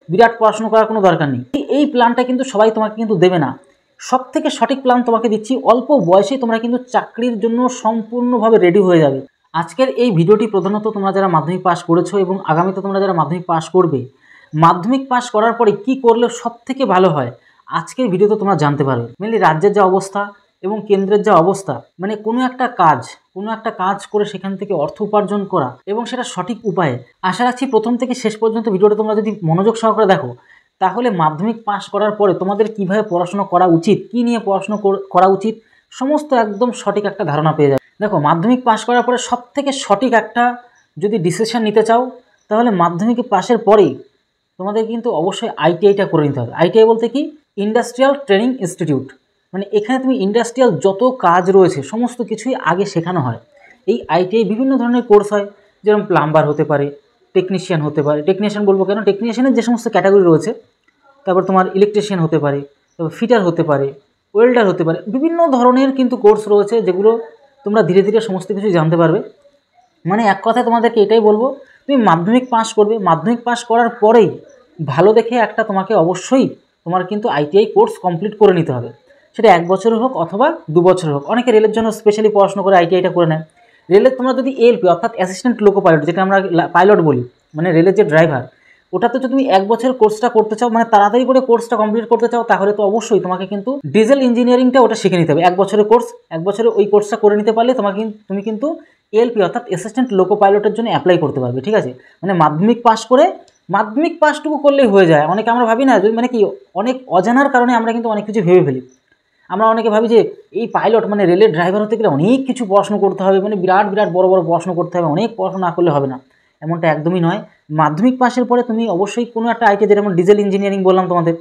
বিরাট পড়াশোনা করার কোনো দরকার নেই। এই প্ল্যানটা কিন্তু সবাই তোমাকে কিন্তু দেবে না। সবথেকে সঠিক প্ল্যান তোমাকে দিচ্ছি, অল্প বয়সেই তোমরা কিন্তু চাকরির জন্য সম্পূর্ণভাবে রেডি হয়ে যাবে। আজকের এই ভিডিওটি প্রধানত তোমরা যারা মাধ্যমিক পাস করেছো এবং আগামীতে তোমরা যারা মাধ্যমিক পাস করবে, মাধ্যমিক পাস করার পরে কি করলে সবথেকে ভালো হয় আজকের ভিডিওতে তোমরা জানতে পারবে। মেনলি রাজ্যের যা অবস্থা এবং কেন্দ্রের যা অবস্থা, মানে কোনো একটা কাজ করে সেখান থেকে অর্থ উপার্জন করা এবং সেটা সঠিক উপায়ে। আশা রাখছি প্রথম থেকে শেষ পর্যন্ত ভিডিওটা তোমরা যদি মনোযোগ সহকারে দেখো, তাহলে মাধ্যমিক পাস করার পরে তোমাদের কিভাবে পড়াশোনা করা উচিত, কি নিয়ে পড়াশোনা করা উচিত, সমস্ত একদম সঠিক একটা ধারণা পেয়ে যাবে। দেখো, মাধ্যমিক পাস করার পরে সবথেকে সঠিক একটা যদি ডিসিশন নিতে চাও, তাহলে মাধ্যমিক পাসের পরেই তোমাদের কিন্তু অবশ্যই আইটিআইটা করে নিতে হবে। আইটিআই বলতে কি, ইন্ডাস্ট্রিয়াল ট্রেনিং ইনস্টিটিউট। মানে এখানে তুমি ইন্ডাস্ট্রিয়াল যত কাজ রয়েছে সমস্ত কিছুই আগে শেখানো হয়। এই আইটিআই বিভিন্ন ধরনের কোর্স হয়, যেরকম প্লাম্বার হতে পারে, টেকনিশিয়ান হতে পারে। টেকনিশিয়ান বলবো কেন, টেকনিশিয়ানের যে সমস্ত ক্যাটাগরি রয়েছে, তারপর তোমার ইলেকট্রিশিয়ান হতে পারে, তারপর ফিটার হতে পারে, ওয়েল্ডার হতে পারে। বিভিন্ন ধরনের কিন্তু কোর্স রয়েছে, যেগুলো তোমরা ধীরে ধীরে সমস্ত কিছু জানতে পারবে। মানে এক কথায় তোমাদেরকে এটাই বলবো, তুমি মাধ্যমিক পাস করবে, মাধ্যমিক পাস করার পরেই ভালো দেখে একটা তোমাকে অবশ্যই তোমার কিন্তু আইটিআই কোর্স কমপ্লিট করে নিতে হবে। সেটা 1 বছরের হোক অথবা 2 বছরের হোক। অনেকে রেলের জন্য স্পেশালি পড়াশোনা করে আইটিআইটা করে নেয়। রেলের তোমরা যদি এএলপি অর্থাৎ অ্যাসিস্ট্যান্ট লোকো পাইলট, যেটা আমরা পাইলট বলি, মানে রেলের যে ড্রাইভার, ওটাতে যদি তুমি 1 বছরের কোর্সটা করতে চাও, মানে তাড়াতাড়ি করে কোর্সটা কমপ্লিট করতে চাও, তাহলে তো অবশ্যই তোমাকে কিন্তু ডিজেল ইঞ্জিনিয়ারিংটা ওটা শিখে নিতে হবে। 1 বছরের কোর্স, 1 বছরে ওই কোর্সটা করে নিতে পারলে তুমি কিন্তু এএলপি অর্থাৎ অ্যাসিস্ট্যান্ট লোকো পাইলটের জন্য অ্যাপ্লাই করতে পারবে। ঠিক আছে, মানে মাধ্যমিক পাস করে, মাধ্যমিক পাসটুকু করলেই হয়ে যায়। অনেকে আমরা ভাবি না, মানে কি, অনেক অজানার কারণে আমরা কিন্তু অনেক কিছু ভেবে ফেলি। আমরা অনেকে ভাবি যে এই পাইলট মানে রেলের ড্রাইভার হতে গেলে অনেক কিছু পড়াশোনা করতে হবে, মানে বিরাট বড় পড়াশোনা করতে হবে, অনেক পড়াশোনা না করলে হবে না। এমনটা একদমই নয়। মাধ্যমিক পাসের পরে তুমি অবশ্যই কোনো একটা আইটিআই, যেমন ডিজেল ইঞ্জিনিয়ারিং বললাম তোমাদের,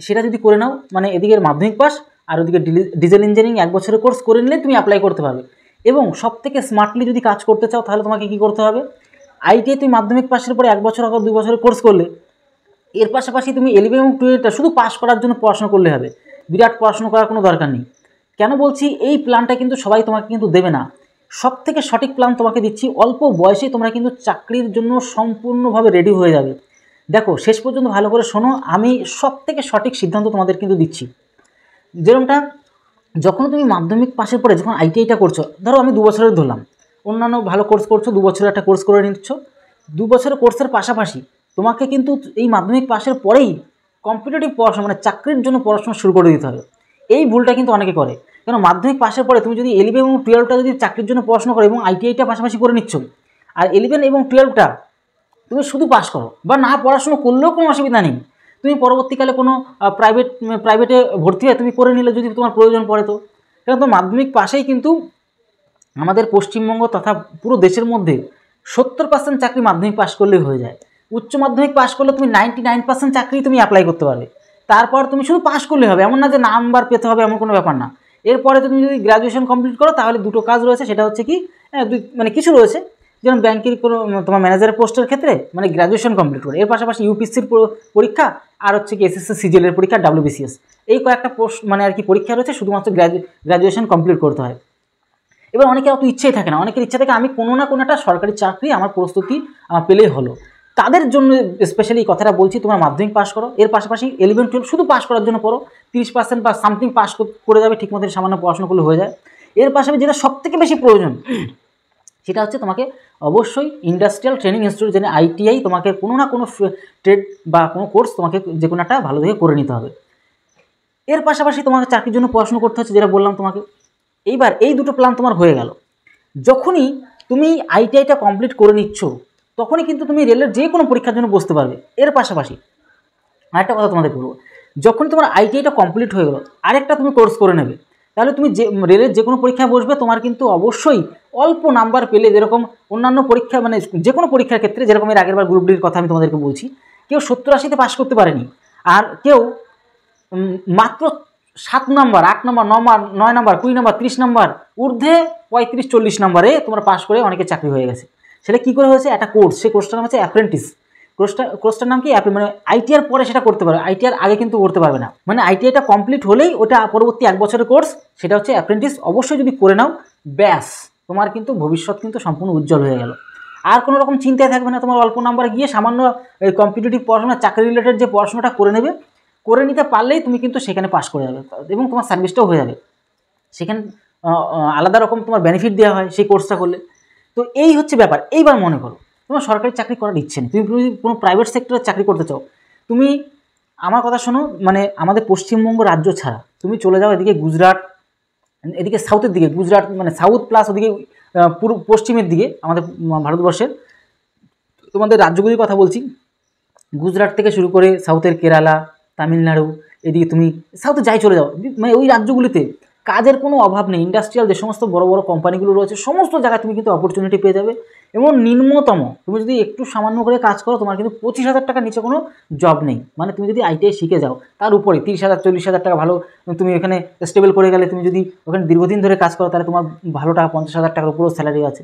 সেটা যদি করে নাও, মানে এদিকে মাধ্যমিক পাস আর ওদিকে ডিজেল ইঞ্জিনিয়ারিং 1 বছরের কোর্স করে নিলে তুমি অ্যাপ্লাই করতে পারবে। এবং সবথেকে স্মার্টলি যদি কাজ করতে চাও, তাহলে তোমাকে কী করতে হবে, আইটিআই তুমি মাধ্যমিক পাসের পরে 1 বছর অথবা 2 বছরের কোর্স করলে, এর পাশাপাশি তুমি 11 এবং 12টা শুধু পাস করার জন্য পড়াশোনা করলে হবে। বিরাট পড়াশোনা করার কোনো দরকার নেই। কেন বলছি, এই প্ল্যানটা কিন্তু সবাই তোমাকে কিন্তু দেবে না। সবথেকে সঠিক প্ল্যান তোমাকে দিচ্ছি, অল্প বয়সেই তোমরা কিন্তু চাকরির জন্য সম্পূর্ণভাবে রেডি হয়ে যাবে। দেখো, শেষ পর্যন্ত ভালো করে শোনো, আমি সবথেকে সঠিক সিদ্ধান্ত তোমাদের কিন্তু দিচ্ছি। যেরকমটা, যখন তুমি মাধ্যমিক পাসের পরে যখন আইটিআইটা করছো, ধরো আমি 2 বছরের ধরলাম, অন্যান্য ভালো কোর্স করছো, 2 বছরের একটা কোর্স করে নিচ্ছ। 2 বছরের কোর্সের পাশাপাশি তোমাকে কিন্তু এই মাধ্যমিক পাসের পরেই কম্পিটিটিভ পড়াশোনা, মানে চাকরির জন্য পড়াশোনা শুরু করে দিতে হবে। এই ভুলটা কিন্তু অনেকে করে। কেন, মাধ্যমিক পাসের পরে তুমি যদি 11 এবং 12টা যদি চাকরির জন্য পড়াশোনা করো এবং আইটিআইটা পাশাপাশি করে নিচ্ছ, আর 11 এবং 12টা তুমি শুধু পাস করো বা না পড়াশোনা করলেও কোনো অসুবিধা নেই। তুমি পরবর্তীকালে কোনো প্রাইভেটে ভর্তি হয়ে তুমি করে নিলে, যদি তোমার প্রয়োজন পড়ে। তো কেন, তো মাধ্যমিক পাশেই কিন্তু আমাদের পশ্চিমবঙ্গ তথা পুরো দেশের মধ্যে 70% চাকরি মাধ্যমিক পাস করলেই হয়ে যায়। উচ্চ মাধ্যমিক পাস করলে তুমি 99% চাকরি তুমি অ্যাপ্লাই করতে পারবে। তারপর তুমি শুধু পাস করলে হবে, এমন না যে নাম্বার পেতে হবে, এমন কোনো ব্যাপার না। এরপরে তুমি যদি গ্র্যাজুয়েশন কমপ্লিট করো, তাহলে 2টো কাজ রয়েছে। সেটা হচ্ছে কি, মানে কিছু রয়েছে, যেমন ব্যাংকের কোনো তোমার ম্যানেজারের পোস্টের ক্ষেত্রে মানে গ্র্যাজুয়েশন কমপ্লিট করে, এর পাশাপাশি ইউপিএসসির পরীক্ষা, আর হচ্ছে কি এসএসসি সিজিএলের পরীক্ষা, WBCS, এই কয়েকটা পোস্ট মানে আর কি পরীক্ষা রয়েছে, শুধুমাত্র গ্র্যাজুয়েশন কমপ্লিট করতে হয়। এবার অনেকের অত ইচ্ছেই থাকে না, অনেকের ইচ্ছা থাকে আমি কোনো না কোনো একটা সরকারি চাকরি আমার প্রস্তুতি পেলেই হলো। তাদের জন্য স্পেশালি এই কথাটা বলছি, তোমরা মাধ্যমিক পাস করো, এর পাশাপাশি 11, 12 শুধু পাস করার জন্য পড়ো। 30% বা সামথিং পাস করে যাবে, ঠিকমতো সামান্য পড়াশোনা করলে হয়ে যায়। এর পাশাপাশি যেটা সবথেকে বেশি প্রয়োজন, সেটা হচ্ছে তোমাকে অবশ্যই ইন্ডাস্ট্রিয়াল ট্রেনিং ইনস্টিটিউট, যেটা আইটিআই, তোমাকে কোনো না কোনো ট্রেড বা কোনো কোর্স তোমাকে যে কোনো একটা ভালো দেখে করে নিতে হবে। এর পাশাপাশি তোমাকে চাকরির জন্য পড়াশোনা করতে হচ্ছে, যেটা বললাম তোমাকে। এইবার এই দুটো প্ল্যান তোমার হয়ে গেল। যখনই তুমি আইটিআইটা কমপ্লিট করে নিচ্ছ, তখনই কিন্তু তুমি রেলের যে কোনো পরীক্ষার জন্য বসতে পারবে। এর পাশাপাশি আরেকটা কথা তোমাদের বলবো, যখনই তোমার আইটিআইটা কমপ্লিট হয়ে গেল, আরেকটা তুমি কোর্স করে নেবে, তাহলে তুমি যে রেলের যে কোনো পরীক্ষায় বসবে, তোমার কিন্তু অবশ্যই অল্প নাম্বার পেলে, যেরকম অন্যান্য পরীক্ষা মানে যে কোনো পরীক্ষার ক্ষেত্রে, যেরকম এর আগেরবার গ্রুপ ডির কথা আমি তোমাদেরকে বলছি, কেউ 70-80-তে পাস করতে পারেনি, আর কেউ মাত্র 7 নম্বর, 8 নম্বর, 9 নম্বর, 20 নম্বর, 30 নম্বর, ঊর্ধ্বে 35-40 নম্বরে তোমরা পাস করে অনেকে চাকরি হয়ে গেছে। সেটা কী করে হয়েছে, একটা কোর্স, সেই কোর্সটার নাম হচ্ছে অ্যাপ্রেন্টিস। কোর্সটার নাম কি, মানে আইটিআর পরে সেটা করতে পারবে, আইটিআর আগে কিন্তু করতে পারবে না। মানে আইটিআইটা কমপ্লিট হলেই ওটা পরবর্তী 1 বছরের কোর্স, সেটা হচ্ছে অ্যাপ্রেন্টিস। অবশ্যই যদি করে নাও, ব্যাস তোমার কিন্তু ভবিষ্যৎ কিন্তু সম্পূর্ণ উজ্জ্বল হয়ে গেল। আর কোনো রকম চিন্তায় থাকবে না, তোমার অল্প নাম্বারে গিয়ে সামান্য এই কম্পিটিটিভ পড়াশোনা, চাকরি রিলেটেড যে পড়াশোনাটা করে নেবে, করে নিতে পারলেই তুমি কিন্তু সেখানে পাস করে যাবে এবং তোমার সার্ভিসটাও হয়ে যাবে। সেখানে আলাদা রকম তোমার বেনিফিট দেওয়া হয় সেই কোর্সটা করলে। তো এই হচ্ছে ব্যাপার। এইবার মনে করো তোমার সরকারি চাকরি করার ইচ্ছে নেই, তুমি যদি কোনো প্রাইভেট সেক্টরে চাকরি করতে চাও, তুমি আমার কথা শোনো, মানে আমাদের পশ্চিমবঙ্গ রাজ্য ছাড়া তুমি চলে যাও এদিকে গুজরাট, এদিকে সাউথের দিকে, গুজরাট মানে সাউথ প্লাস ওদিকে পুরো পশ্চিমের দিকে আমাদের ভারতবর্ষের তোমাদের রাজ্যগুলির কথা বলছি, গুজরাট থেকে শুরু করে সাউথের কেরালা, তামিলনাড়ু, এদিকে তুমি সাউথে যাই চলে যাও, মানে ওই রাজ্যগুলিতে কাজের কোনো অভাব নেই। ইন্ডাস্ট্রিয়াল যে সমস্ত বড় বড় কোম্পানিগুলো রয়েছে সমস্ত জায়গায় তুমি কিন্তু অপরচুনিটি পেয়ে যাবে। এবং নিম্নতম তুমি যদি একটু সামান্য করে কাজ করো, তোমার কিন্তু 25,000 টাকার নিচে কোনো জব নেই। মানে তুমি যদি আইটিআই শিখে যাও, তার উপরে 30,000 40,000 টাকা ভালো তুমি এখানে স্টেবল করে গেলে, তুমি যদি ওখানে দীর্ঘদিন ধরে কাজ করো, তাহলে তোমার ভালো টাকা 50,000 টাকার উপরেও স্যালারি আছে।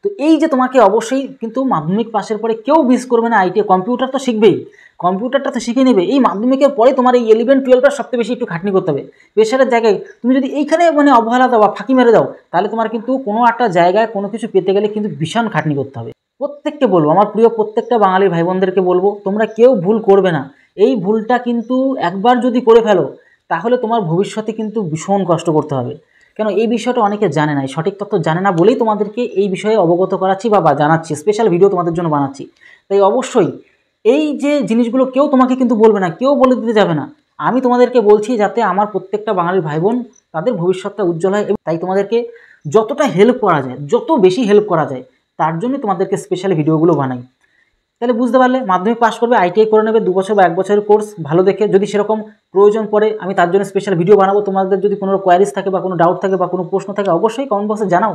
তো এই যে তোমাকে অবশ্যই কিন্তু মাধ্যমিক পাশের পরে কেউ মিস করবে না আইটিআই, কম্পিউটার তো শিখবেই, কম্পিউটারটা তো শিখে নেবে। এই মাধ্যমিকের পরে তোমার এই 11-12টা সবথেকে বেশি একটু খাটনি করতে হবে প্রেশারের জায়গায়। তুমি যদি এইখানে মানে অবহেলা দাও বা ফাঁকি মেরে দাও, তাহলে তোমার কিন্তু কোনো একটা জায়গায় কোনো কিছু পেতে গেলে কিন্তু ভীষণ খাটনি করতে হবে। প্রত্যেককে বলবো, আমার প্রিয় প্রত্যেকটা বাঙালি ভাই বোনদেরকে বলবো, তোমরা কেউ ভুল করবে না। এই ভুলটা কিন্তু একবার যদি করে ফেলো, তাহলে তোমার ভবিষ্যতে কিন্তু ভীষণ কষ্ট করতে হবে। কেন এই বিষয়টা অনেকে জানে না, সঠিক তথ্য জানে না বলেই তোমাদেরকে এই বিষয়ে অবগত করাচ্ছি বা জানাচ্ছি, স্পেশাল ভিডিও তোমাদের জন্য বানাচ্ছি। তাই অবশ্যই এই যে জিনিসগুলো কেউ তোমাকে কিন্তু বলবে না, কেউ বলে দিতে যাবে না। আমি তোমাদেরকে বলছি যাতে আমার প্রত্যেকটা বাঙালির ভাই বোন তাদের ভবিষ্যৎটা উজ্জ্বল হয়। তাই তোমাদেরকে যতটা হেল্প করা যায়, যত বেশি হেল্প করা যায়, তার জন্য তোমাদেরকে স্পেশাল ভিডিওগুলো বানাই। তাহলে বুঝতে পারলে, মাধ্যমিক পাস করবে, আইটিআই করে নেবে 2 বছর বা 1 বছরের কোর্স ভালো দেখে। যদি সেরকম প্রয়োজন পড়ে আমি তার জন্য স্পেশাল ভিডিও বানাবো। তোমাদের যদি কোনো কোয়ারিজ থাকে বা কোনো ডাউট থাকে বা কোনো প্রশ্ন থাকে, অবশ্যই কমেন্ট বক্সে জানাও।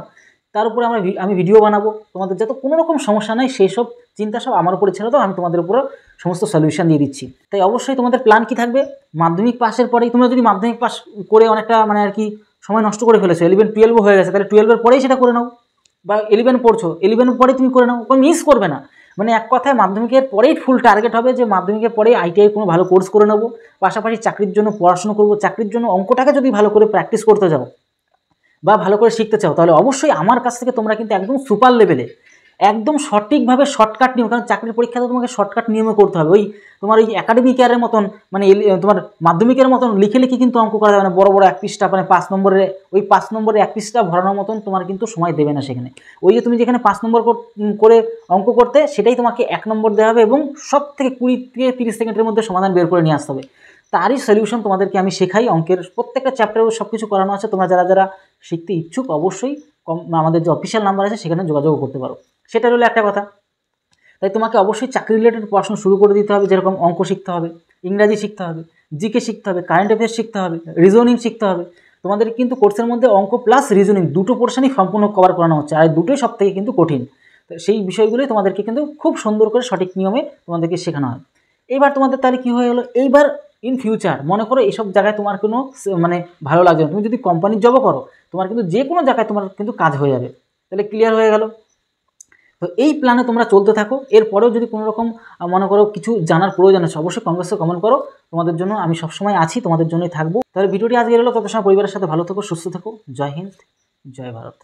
তার উপরে আমি ভিডিও বানাবো। তোমাদের যাতে কোনো রকম সমস্যা নাই, সেই সব চিন্তা সব আমার উপরে ছেড়ে দাও, আমি তোমাদের উপরে সমস্ত সলিউশন দিয়ে দিচ্ছি। তাই অবশ্যই তোমাদের প্ল্যান কি থাকবে, মাধ্যমিক পাসের পরেই তোমরা যদি মাধ্যমিক পাস করে অনেকটা মানে আর কি সময় নষ্ট করে ফেলেছো, 11-12 হয়ে গেছে, তাহলে 12-এর পরেই সেটা করে নাও। বা 11 পড়ছো, 11-এর পরেই তুমি করে নাও, কোনো মিস করবে না। মানে এক কথায় মাধ্যমিকের পরেই ফুল টার্গেট হবে যে মাধ্যমিকের পরেই আইটিআই কোনো ভালো কোর্স করে নেবো, পাশাপাশি চাকরির জন্য পড়াশোনা করবো। চাকরির জন্য অঙ্কটাকে যদি ভালো করে প্র্যাকটিস করতে যাও বা ভালো করে শিখতে চাও, তাহলে অবশ্যই আমার কাছ থেকে তোমরা কিন্তু একদম সুপার লেভেলে একদম সঠিকভাবে শর্টকাট নিয়ম, কারণ চাকরির পরীক্ষাতে তোমাকে শর্টকাট নিয়মে করতে হবে। ওই তোমার ওই একাডেমিক ইয়ারের মতন মানে তোমার মাধ্যমিকের মতন লিখে লিখে কিন্তু অঙ্ক করা যাবে না, বড় বড় 1 পৃষ্ঠা মানে 5 নম্বরের, ওই 5 নম্বরে 1 পৃষ্ঠা ভরানোর মতন তোমার কিন্তু সময় দেবে না সেখানে। ওই যে তুমি যেখানে 5 নম্বর করে অঙ্ক করতে, সেটাই তোমাকে 1 নম্বর দেওয়া হবে এবং সব থেকে 20 থেকে 30 সেকেন্ডের মধ্যে সমাধান বের করে নিয়ে আসতে হবে। তারই সলিউশন তোমাদেরকে আমি শেখাই। অঙ্কের প্রত্যেকটা চ্যাপ্টারে সব কিছু করানো আছে। তোমরা যারা যারা শিখতে ইচ্ছুক অবশ্যই আমাদের যে অফিসিয়াল নাম্বার আছে সেখানে যোগাযোগ করতে পারো। সেটা হলো একটা কথা। তাই তোমাকে অবশ্যই চাকরি রিলেটেড পড়াশোনা শুরু করে দিতে হবে। যেরকম অঙ্ক শিখতে হবে, ইংরাজি শিখতে হবে, জিকে শিখতে হবে, কারেন্ট অ্যাফেয়ার্স শিখতে হবে, রিজনিং শিখতে হবে। তোমাদের কিন্তু কোর্সের মধ্যে অঙ্ক প্লাস রিজনিং দুটো পোর্শনই সম্পূর্ণ কভার করানো হচ্ছে, আর দুটোই সব থেকে কিন্তু কঠিন। তো সেই বিষয়গুলোই তোমাদেরকে কিন্তু খুব সুন্দর করে সঠিক নিয়মে তোমাদেরকে শেখানো হয়। এইবার তোমাদের তাহলে কী হয়ে গেলো, এইবার ইন ফিউচার মনে করো এইসব জায়গায় তোমার কোনো মানে ভালো লাগবে না, তুমি যদি কোম্পানির জবও করো, তোমার কিন্তু যে কোনো জায়গায় তোমার কিন্তু কাজ হয়ে যাবে। তাহলে ক্লিয়ার হয়ে গেল। তো এই প্ল্যানে তোমরা চলতে থাকো। এরপরেও যদি কোনো রকম মনে করো কিছু জানার প্রয়োজন আছে, অবশ্যই কমেন্টসে কমেন্ট করো। তোমাদের জন্য আমি সবসময় আছি, তোমাদের জন্যই থাকবো। তাহলে ভিডিওটি আজকে এলো, তত সময় পরিবারের সাথে ভালো থেকো, সুস্থ থেকো। জয় হিন্দ, জয় ভারত।